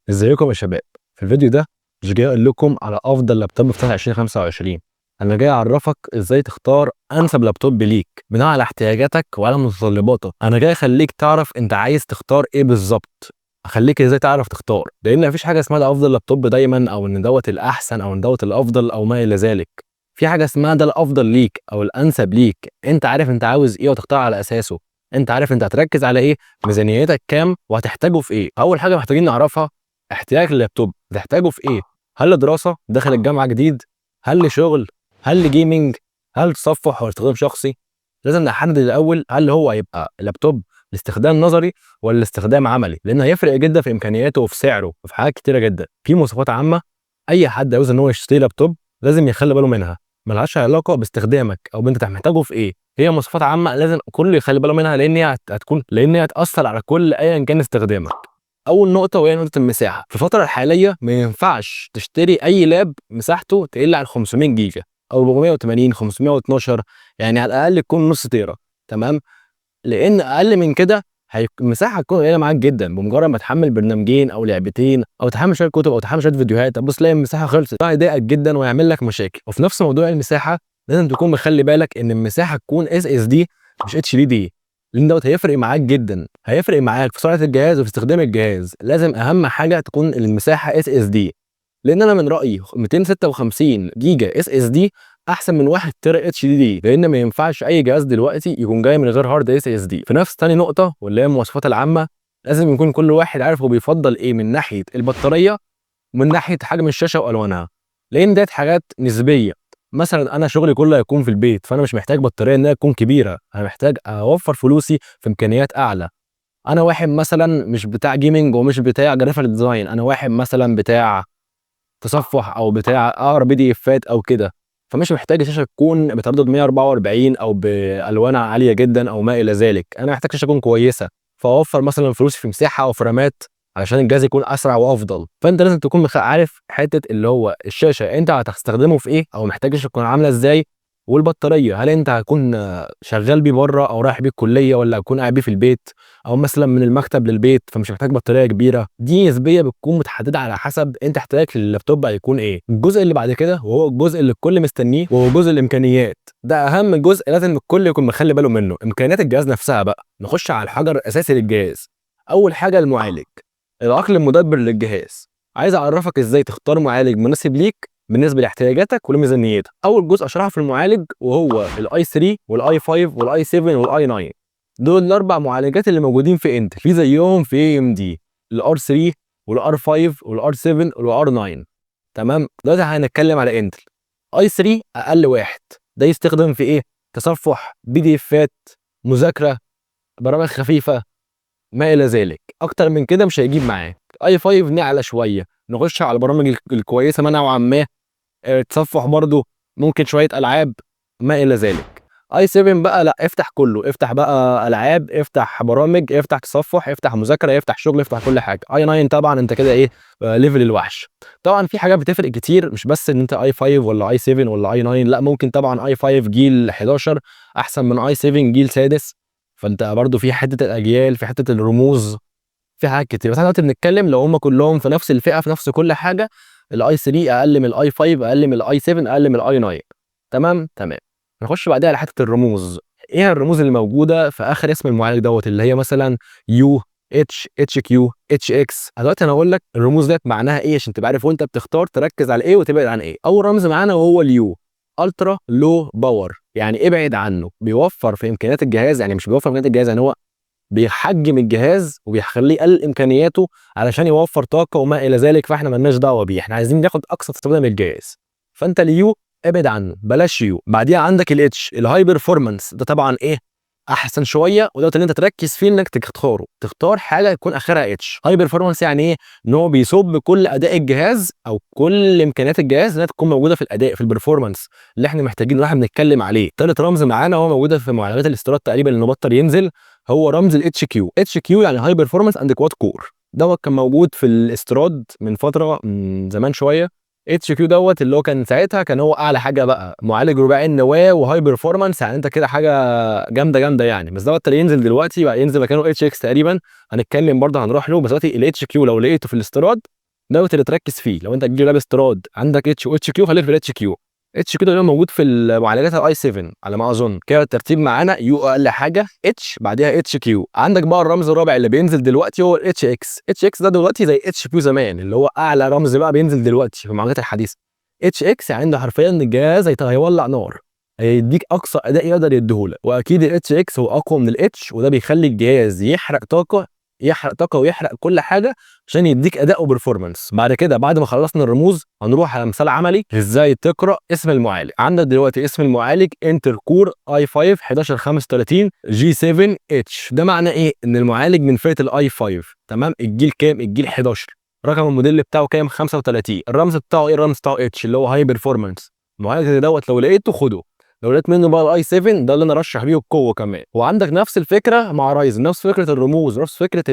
ازيكم يا شباب؟ في الفيديو ده مش جاي اقول لكم على افضل لابتوب في سنه 2025. انا جاي اعرفك ازاي تختار انسب لابتوب ليك بناء على احتياجاتك وعلى متطلباتك. انا جاي اخليك تعرف انت عايز تختار ايه بالظبط، اخليك ازاي تعرف تختار، لان مفيش حاجه اسمها ده افضل لابتوب دايما، او ان دوت الاحسن، او ان دوت الافضل، او ما الى ذلك. في حاجه اسمها ده الافضل ليك او الانسب ليك. انت عارف انت عاوز ايه وتختار على اساسه. انت عارف انت هتركز على ايه، ميزانيتك كام، وهتحتاجه في ايه. اول حاجه محتاجين نعرفها احتياجك لللابتوب، بتحتاجه في ايه؟ هل لدراسه داخل الجامعه جديد؟ هل لشغل؟ هل لجيمنج؟ هل تصفح او استخدام شخصي؟ لازم نحدد الاول هل هو هيبقى لابتوب لاستخدام نظري ولا لاستخدام عملي، لان هيفرق جدا في امكانياته وفي سعره وفي حاجات كتيره جدا. في مواصفات عامه اي حد عاوز ان هو يشتري لابتوب لازم يخلي باله منها، ملهاش علاقه باستخدامك او انت محتاجه في ايه. هي مواصفات عامه لازم كل يخلي باله منها، لان هي هتاثر على كل ايا كان استخدامك. اول نقطه وهي نقطه المساحه. في الفتره الحاليه ما ينفعش تشتري اي لاب مساحته تقل عن 500 جيجا او 480 512، يعني على الاقل تكون نص تيرا. تمام؟ لان اقل من كده المساحه هتكون قليله معاك جدا. بمجرد ما تحمل برنامجين او لعبتين او تحمل شويه كتب او تحمل شويه فيديوهات، تبص تلاقي المساحه خلصت. ده هيضايقك جدا ويعمل لك مشاكل. وفي نفس موضوع المساحه لازم تكون مخلي بالك ان المساحه تكون اس اس دي مش اتش دي دي، لان دوت هيفرق معاك جدا، هيفرق معاك في سرعه الجهاز وفي استخدام الجهاز. لازم اهم حاجه تكون المساحه اس اس دي، لان انا من رايي 256 جيجا اس اس دي احسن من 1 تيرا اتش دي دي، لان ما ينفعش اي جهاز دلوقتي يكون جاي من غير هارد اس اس دي. في نفس تاني نقطه واللي هي المواصفات العامه، لازم يكون كل واحد عارف هو بيفضل ايه من ناحيه البطاريه ومن ناحيه حجم الشاشه والوانها، لان ديت حاجات نسبيه. مثلا انا شغلي كله هيكون في البيت، فانا مش محتاج بطاريه انها تكون كبيره، انا محتاج اوفر فلوسي في امكانيات اعلى. انا واحد مثلا مش بتاع جيمنج ومش بتاع جرافيك ديزاين، انا واحد مثلا بتاع تصفح او بتاع اقرا بي دي افات او كده، فمش محتاج شاشه تكون بتردد 144 او بالوان عاليه جدا او ما الى ذلك. انا محتاج شاشه تكون كويسه، فاوفر مثلا فلوسي في مساحه او في رامات علشان الجهاز يكون اسرع وافضل. فانت لازم تكون عارف حته اللي هو الشاشه انت هتستخدمه في ايه، او محتاج الشاشه تكون عامله ازاي. والبطاريه هل انت هتكون شغال بيه بره او رايح بيه الكليه، ولا هتكون قاعد بيه في البيت، او مثلا من المكتب للبيت فمش محتاج بطاريه كبيره. دي نسبيه بتكون متحدده على حسب انت احتياجك لللابتوب هيكون ايه. الجزء اللي بعد كده وهو الجزء اللي الكل مستنيه، وهو جزء الامكانيات. ده اهم جزء لازم الكل يكون مخلي باله منه، امكانيات الجهاز نفسها. بقى نخش على الحجر الاساسي للجهاز. اول حاجه المعالج، العقل المدبر للجهاز. عايز اعرفك ازاي تختار معالج مناسب ليك بالنسبه لاحتياجاتك ولميزانيتك. اول جزء اشرحه في المعالج وهو الاي 3 والاي 5 والاي 7 والاي 9. دول الاربع معالجات اللي موجودين في انتل، في زيهم في اي ام دي، الار 3 والار 5 والار 7 والار 9. تمام؟ دلوقتي هنتكلم على انتل. اي 3 اقل واحد، ده يستخدم في ايه؟ تصفح، بي دي افات، مذاكره، برامج خفيفه، ما الى ذلك. اكتر من كده مش هيجيب معاك. اي 5 نعلى شويه، نخش على البرامج الكويسه نوعا ما، تصفح برضو، ممكن شويه العاب، ما الى ذلك. اي 7 بقى لا، افتح كله، افتح بقى العاب، افتح برامج، افتح تصفح، افتح مذاكره، افتح شغل، افتح كل حاجه. اي 9 طبعا انت كده ايه، ليفل الوحش. طبعا في حاجات بتفرق كتير، مش بس ان انت اي 5 ولا اي 7 ولا اي 9، لا، ممكن طبعا اي 5 جيل 11 احسن من اي 7 جيل سادس. فانت برضو في حته الاجيال، في حته الرموز، في حاجات كتير. بس احنا دلوقتي بنتكلم لو هم كلهم في نفس الفئه في نفس كل حاجه، الاي 3 اقل من الاي 5، اقل من الاي 7، اقل من الاي 9. تمام تمام. نخش بعدها على حته الرموز. ايه الرموز اللي موجوده في اخر اسم المعالج دوت، اللي هي مثلا يو، اتش، اتش كيو، اتش اكس. دلوقتي انا هقول لك الرموز ديت معناها ايه عشان تبقى عارف وانت بتختار تركز على ايه وتبعد عن ايه. اول رمز معانا وهو اليو، الترا لو باور، يعني ابعد عنه. بيوفر في امكانيات الجهاز، يعني مش بيوفر في امكانيات الجهاز، يعني هو بيحجم الجهاز وبيخليه يقلل امكانياته علشان يوفر طاقه وما الى ذلك. فاحنا مالناش دعوه بيه، احنا عايزين ناخد اقصى استفاده من الجهاز. فانت اليو ابعد عنه، بلاش يو. بعديها عندك الاتش، الهاي بيرفورمانس. ده طبعا ايه، احسن شويه، وده اللي انت تركز فيه انك تختاره. تختار حاجه يكون اخرها اتش. هاي بيرفورمانس يعني ايه؟ ان هو بيصب كل اداء الجهاز او كل امكانيات الجهاز انها تكون موجوده في الاداء، في البرفورمانس اللي احنا محتاجين واحد بنتكلم عليه. ثالث رمز معانا هو موجوده في معالجات الاستيراد تقريبا اللي بطل ينزل، هو رمز الاتش كيو. اتش كيو يعني هاي بيرفورمانس اند كواد كور. دوت كان موجود في الاستيراد من فتره، من زمان شويه. اتش كيو دوت اللي هو كان ساعتها كان هو اعلى حاجه بقى، معالج رباعي النواه وهاي بيرفورمانس، يعني انت كده حاجه جامده جامده يعني. بس دوت اللي ينزل دلوقتي بقى، ينزل مكانه اتش اكس تقريبا. هنتكلم برضه هنروح له. بس دلوقتي الاتش كيو لو لقيته في الاستيراد دوت اللي تركز فيه. لو انت تجيب لاب استيراد عندك اتش و اتش كيو، خليك في الاتش كيو. اتش كيو ده موجود في المعالجات الاي 7 على ما اظن كده. الترتيب معانا يو اقل حاجه اتش، بعدها اتش كيو. عندك بقى الرمز الرابع اللي بينزل دلوقتي هو الاتش اكس. اتش اكس ده دلوقتي زي اتش كيو زمان، اللي هو اعلى رمز بقى بينزل دلوقتي في المعالجات الحديثه. اتش اكس يعني ده حرفيا الجهاز هيولع نار، هيديك اقصى اداء يقدر يديهولك. واكيد الاتش اكس هو اقوى من الاتش، وده بيخلي الجهاز يحرق طاقه ويحرق كل حاجه عشان يديك اداء وبرفورمانس. بعد كده بعد ما خلصنا الرموز هنروح على مثال عملي ازاي تقرا اسم المعالج. عندك دلوقتي اسم المعالج انتل كور اي 5 1135 جي 7 اتش. ده معناه ايه؟ ان المعالج من فئه الاي 5. تمام. الجيل كام؟ الجيل 11. رقم الموديل بتاعه كام؟ 35. الرمز بتاعه ايه؟ الرمز بتاعه اتش اللي هو هاي برفورمانس. المعالج دوت لو لقيته خده. لو لقيت منه بقى الاي 7 ده اللي انا ارشح بيه القوه كمان. وعندك نفس الفكره مع رايزن، نفس فكره الرموز، نفس فكره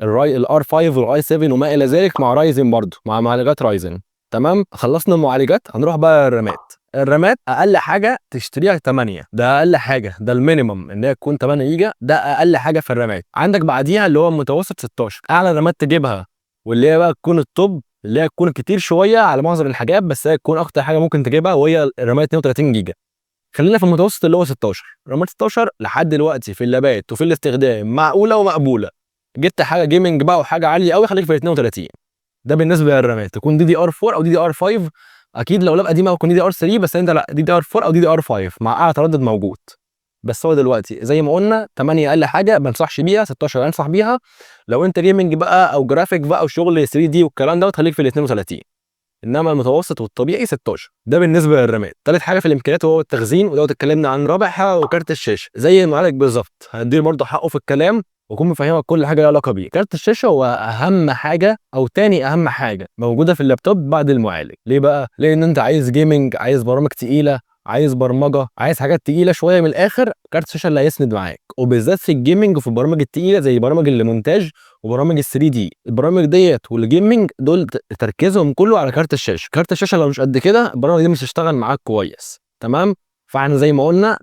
الار 5 والاي 7 وما الى ذلك مع رايزن برضه، مع معالجات رايزن. تمام. خلصنا المعالجات هنروح بقى الرامات. الرامات اقل حاجه تشتريها 8، ده اقل حاجه، ده المينيمم ان هي تكون 8 جيجا، ده اقل حاجه في الرامات. عندك بعديها اللي هو المتوسط 16. اعلى رامات تجيبها واللي هي بقى تكون التوب، اللي هي تكون كتير شويه على معظم الحاجات، بس هي تكون اكتر حاجه ممكن تجيبها، وهي الرامات 32 جيجا. خلينا في المتوسط اللي هو 16. رامات 16 لحد دلوقتي في اللابات وفي الاستخدام معقوله ومقبوله. جبت حاجه جيمنج بقى وحاجه عاليه قوي، خليك في 32. ده بالنسبه للرامات، تكون دي دي ار 4 او دي دي ار 5. اكيد لو لاب قديمه هتكون دي دي ار 3، بس انت لا، دي دي ار 4 او دي دي ار 5 مع اعلى تردد موجود. بس هو دلوقتي زي ما قلنا 8 اقل حاجه ما انصحش بيها، 16 انصح بيها. لو انت جيمنج بقى او جرافيك بقى وشغل 3 دي والكلام دوت خليك في ال 32. انما المتوسط والطبيعي 16. ده بالنسبه للرامات. ثالث حاجه في الامكانيات هو التخزين، ودوت اتكلمنا عن رابع حاجه، وكارت الشاشه زي المعالج بالظبط. هديله برضه حقه في الكلام واكون مفهمك كل حاجه ليها علاقه بيه. كارت الشاشه هو اهم حاجه او تاني اهم حاجه موجوده في اللابتوب بعد المعالج. ليه بقى؟ لان انت عايز جيمنج، عايز برامج تقيله، عايز برمجه، عايز حاجات تقيله شويه من الاخر. كارت الشاشه اللي هيسند معاك، وبالذات في الجيمنج وفي البرامج التقيله زي برامج المونتاج وبرامج ال 3 دي. البرامج ديت والجيمنج دول تركيزهم كله على كارت الشاشه. كارت الشاشه لو مش قد كده البرامج دي مش هتشتغل معاك كويس. تمام. فاحنا زي ما قلنا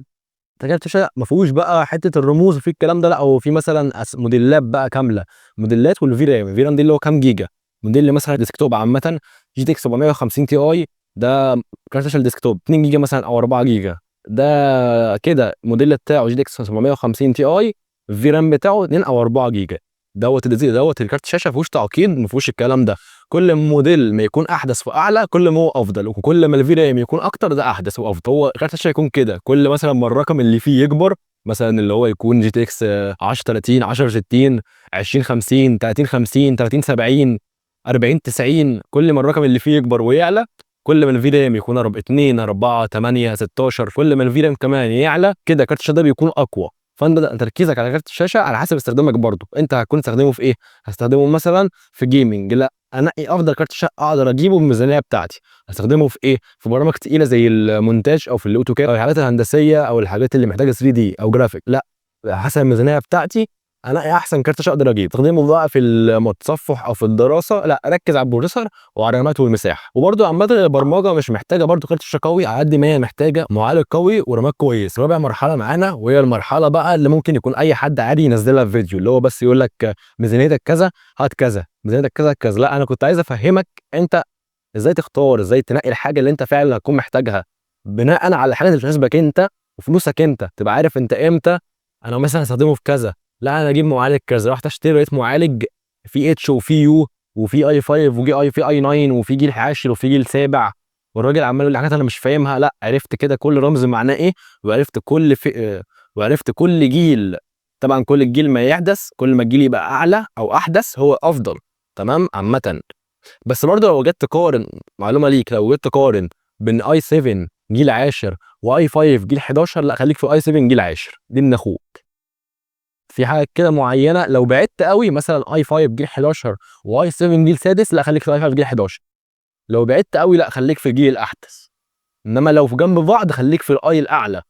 كارت الشاشه ما فيهوش بقى حته الرموز وفي الكلام ده، لا. هو في مثلا موديلات بقى كامله، موديلات والفي رام. الفي رام دي اللي هو كام جيجا. موديل اللي مثلا ديسكتوب عامه جي تي اكس 750 تي اي، ده كارت شاشه الديسكتوب 2 جيجا مثلا او 4 جيجا. ده كده الموديل بتاعه جي تي اكس 750 تي اي، الفي رام بتاعه 2 او 4 جيجا. دوت الكارت الشاشه ما فيهوش تعقيد، ما فيهوش الكلام ده. كل موديل ما يكون احدث واعلى كل ما هو افضل، وكل ما الفي رام يكون اكتر ده احدث وافضل. هو كارت الشاشه يكون كده، كل مثلا ما الرقم اللي فيه يكبر، مثلا اللي هو يكون جي تي اكس 10 30 10 60 20 50 30 50 30 70 40 90، كل ما الرقم اللي فيه يكبر ويعلى كل ما الفي رام يكون 2 4 8 16. كل ما الفي رام كمان يعلى كده كارت الشاشه ده بيكون اقوى. فانت تركيزك على كارت الشاشه على حسب استخدامك برضه. انت هتكون تستخدمه في ايه؟ هستخدمه مثلا في جيمنج، لا انقي افضل كارت شاشه اقدر اجيبه بالميزانيه بتاعتي. هستخدمه في ايه؟ في برامج تقيله زي المونتاج او في الاوتوكاد او الحاجات الهندسيه او الحاجات اللي محتاجه 3 دي او جرافيك، لا. حسب الميزانيه بتاعتي انقي احسن كارت شاشه اقدر اجيبه. استخدمه بقى في التصفح او في الدراسه، لا ركز على البروسيسور وعلى الرامات والمساحه. وبرده عامه البرمجه مش محتاجه برده كارت شاشه قوي على قد ما هي محتاجه معالج قوي ورامات كويس. رابع مرحله معانا وهي المرحله بقى اللي ممكن يكون اي حد عادي ينزلها في فيديو، اللي هو بس يقول لك ميزانيتك كذا هات كذا، ميزانيتك كذا كذا. لا، انا كنت عايز افهمك انت ازاي تختار، ازاي تنقي الحاجه اللي انت فعلا هتكون محتاجها بناء على الحاجه اللي بتناسبك انت وفلوسك انت. تبقى عارف انت امتى انا مثلا هستخدمه في كذا، لا انا اجيب معالج كذا. رحت اشتري لقيت معالج في اتش وفي يو وفي اي 5 وفي اي 9 وفي جيل 10 وفي جيل سابع، والراجل عمال يقول لي حاجات انا مش فاهمها. لا، عرفت كده كل رمز معناه ايه، وعرفت وعرفت كل جيل. طبعا كل جيل ما يحدث كل ما الجيل يبقى اعلى او احدث هو افضل. تمام عامه. بس برضه لو جيت تقارن، معلومه ليك، لو جيت تقارن بين اي 7 جيل 10 واي 5 جيل 11، لا خليك في اي 7 جيل 10 دي من اخوك. في حاجه كده معينه لو بعدت قوي مثلا اي 5 جيل 11 واي 7 جيل سادس، لا خليك في اي 5 جيل 11. لو بعدت قوي لا خليك في الجيل الاحدث. انما لو في جنب بعض خليك في الاي الاعلى.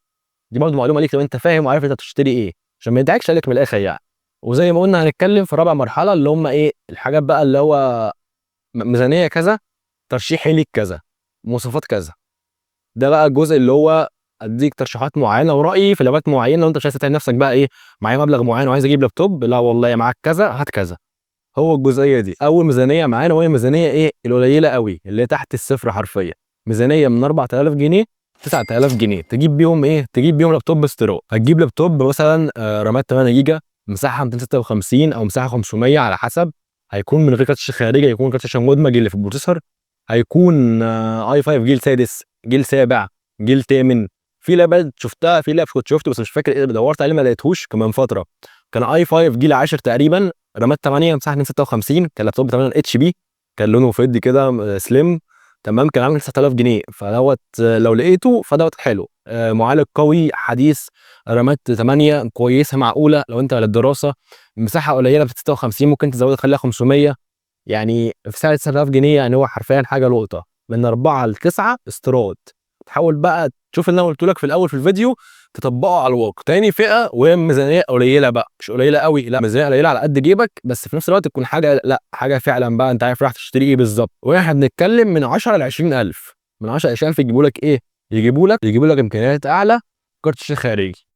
دي برضه معلومه ليك لو انت فاهم وعارف انت هتشتري ايه، عشان ما يضحكش عليك من الاخر يعني. وزي ما قلنا هنتكلم في رابع مرحله اللي هم ايه الحاجات بقى، اللي هو ميزانيه كذا، ترشيحي ليك كذا، مواصفات كذا. ده بقى الجزء اللي هو اديك ترشيحات معينه ورأيي في لابات معينه. لو انت مش عايز تتعب نفسك بقى ايه معايا مبلغ معين وعايز اجيب لابتوب، لا والله معاك كذا هات كذا. هو الجزئيه دي. اول ميزانيه معانا وهي ميزانيه ايه القليله قوي اللي هي تحت الصفر حرفيا، ميزانيه من 4000 جنيه 9000 جنيه تجيب بيهم ايه؟ تجيب بيهم لابتوب استيراد. هتجيب لابتوب مثلا رامات 8 جيجا، مساحه 256 او مساحه 500 على حسب، هيكون من غير كارت شاشه خارجي، هيكون كارت شاشه مدمج اللي في البروسيسور، هيكون اي 5 جيل سادس جيل سابع جيل ثامن. في لاب شفتها، في لاب كنت شفته بس مش فاكر ايه، دورت عليه ما لقيتهوش، كان من فتره كان اي 5 جيل 10 تقريبا، رامات 8 مساحه 256، كان لابتوب 8 اتش بي، كان لونه فضي كده سليم تمام، كان عامل 9000 جنيه. فدوت لو لقيته فدوت حلو. معالج قوي حديث، رامات 8 كويسه معقوله لو انت للدراسه، مساحه قليله ب 56 ممكن تزودها تخليها 500، يعني في سعر 9000 جنيه يعني هو حرفيا حاجه لقطه. من 4 ل 9 استيراد. تحاول بقى تشوف اللي انا قلت لك في الاول في الفيديو تطبقه على الواقع. تاني فئه وهي ميزانيه قليله بقى، مش قليله قوي، لا ميزانيه قليله على قد جيبك، بس في نفس الوقت تكون حاجه، لا حاجه فعلا بقى انت عارف راح تشتري ايه بالظبط. واحنا بنتكلم من 10 ل 20000، من 10 ل 20000 يجيبوا لك ايه؟ يجيبوا لك امكانيات اعلى، كارت شاشه خارجي.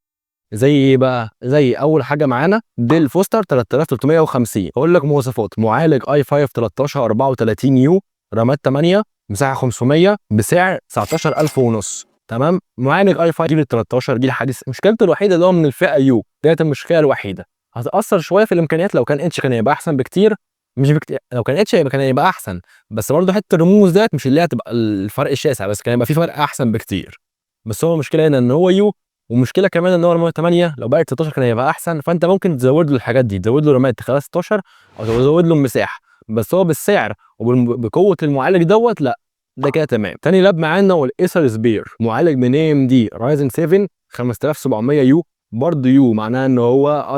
زي ايه بقى؟ زي اول حاجه معانا ديل فوستر 3350. اقول لك مواصفات: معالج اي 5 13 34 يو، رامات 8، مساحه 500، بسعر 19000 ونص. تمام. معالج اي 5 جيل 13 جيل حديث، مشكلته الوحيده اللي هو من الفئه يو، ديت المشكله الوحيده، هتاثر شويه في الامكانيات. لو كان اتش كان هيبقى احسن بكتير، مش بكتير، لو كان اتش كان هيبقى احسن، بس برضه حته الرموز ديت مش اللي هي هتبقى الفرق الشاسع، بس كان هيبقى في فرق احسن بكتير. بس هو المشكله هنا ان هو يو، ومشكله كمان ان هو رامات 8 لو بقى 16 كان هيبقى احسن. فانت ممكن تزود له الحاجات دي، تزود له رامات تخليها 16 او تزود له المساحه، بس هو بالسعر وبقوه المعالج دوت لا، ده كده تمام. تاني لاب معانا هو الايسر سبير، معالج من اي ام دي رايزن 7 5700 يو، برضه يو معناه ان هو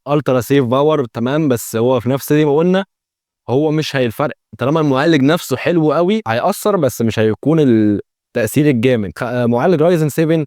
الترا سيف باور تمام، بس هو في نفس زي ما قلنا هو مش هيفرق طالما المعالج نفسه حلو قوي، هيأثر بس مش هيكون التأثير الجامد. معالج رايزن 7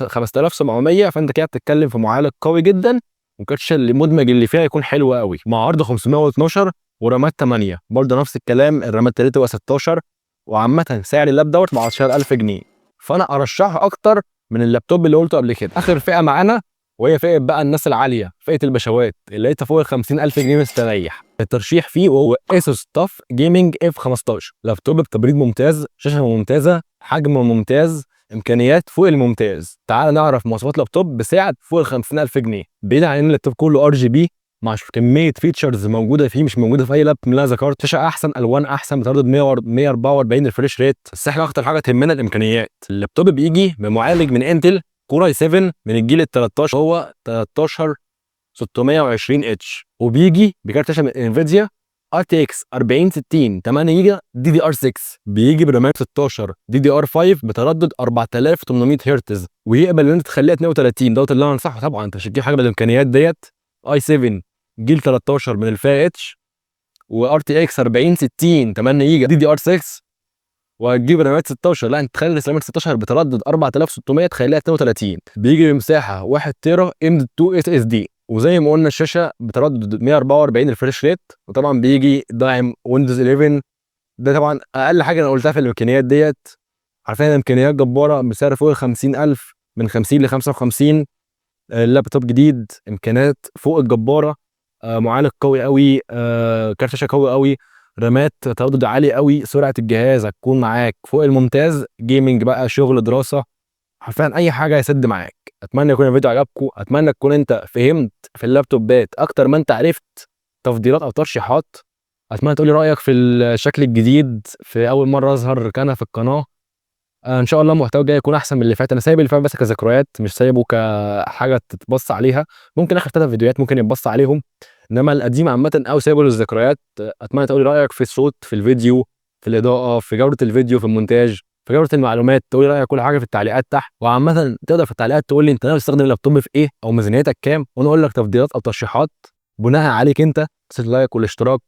5700، فانت كده بتتكلم في معالج قوي جدا، وكاتش المدمج اللي فيها يكون حلو قوي، مع عرض 512 ورامات 8 برضه نفس الكلام، الرامات 3 و16. وعامة سعر اللاب دوت ب 10000 جنيه، فانا ارشحه اكتر من اللابتوب اللي قلته قبل كده. اخر فئة معانا وهي فئة بقى الناس العالية، فئة البشوات اللي لقيتها فوق ال 50000 جنيه مستريح. الترشيح فيه وهو اسوس تاف جيمنج اف 15، لابتوب بتبريد ممتاز، شاشة ممتازة، حجم ممتاز، امكانيات فوق الممتاز. تعال نعرف مواصفات لابتوب بسعر فوق ال 50000 جنيه، بعيد عن ان اللابتوب كله ار جي بي مع كميه فيتشرز موجوده فيه مش موجوده في اي لاب من اللي أنا ذكرت. شاشه احسن، الوان احسن، بتردد 144 الفريش ريت. بس احنا اكتر حاجه تهمنا الامكانيات. اللابتوب بيجي بمعالج من انتل كور اي 7 من الجيل ال 13، هو 13 620 اتش، وبيجي بكارت شاشه من انفيديا ار تي اكس 4060 8 جيجا دي دي ار 6، بيجي برامات 16 دي دي ار 5 بتردد 4800 هرتز، ويقبل ان انت تخليها 32. دوت اللي انا انصحه طبعا، انت مش هتجيب حاجه بالامكانيات ديت. اي 7 جيل 13 من الفئه اتش، وار تي اكس 4060 8 جيجا دي دي ار 6، وهتجيب رامات 16، لا انت تخلي رامات 16 بتردد 4600 تخليها 32. بيجي بمساحه 1 تيرا ام 2 اس اس دي، وزي ما قلنا الشاشه بتردد 144 الفريش ريت، وطبعا بيجي داعم ويندوز 11. ده طبعا اقل حاجه انا قلتها في الامكانيات ديت. عارفين الامكانيات جباره بسعر فوق ال 50000، من 50 ل 55. اللابتوب جديد، امكانيات فوق الجباره، معالج قوي قوي، كارت شاشه قوي قوي، رامات تردد عالي قوي، سرعه الجهاز هتكون معاك فوق الممتاز، جيمنج بقى، شغل، دراسه، حرفيا اي حاجه هيسد معاك. اتمنى يكون الفيديو عجبكم، اتمنى تكون انت فهمت في اللابتوبات اكتر ما انت عرفت تفضيلات او ترشيحات. اتمنى تقولي رايك في الشكل الجديد في اول مره اظهر كان في القناه. ان شاء الله المحتوى الجاي يكون احسن من اللي فات. انا سايب اللي فات بس كذكريات، مش سايبه كحاجه تتبص عليها، ممكن اخر 3 فيديوهات ممكن يتبص عليهم، انما القديم عامه او سايبه للذكريات. اتمنى تقولي رايك في الصوت، في الفيديو، في الاضاءه، في جوده الفيديو، في المونتاج، في جوده المعلومات. تقولي رايك كل حاجه في التعليقات تحت، وعامه تقدر في التعليقات تقول لي انت ناوي تستخدم اللابتوب في ايه او ميزانيتك كام، وانا اقول لك تفضيلات او ترشيحات بناء عليك انت. تنسى اللايك والاشتراك.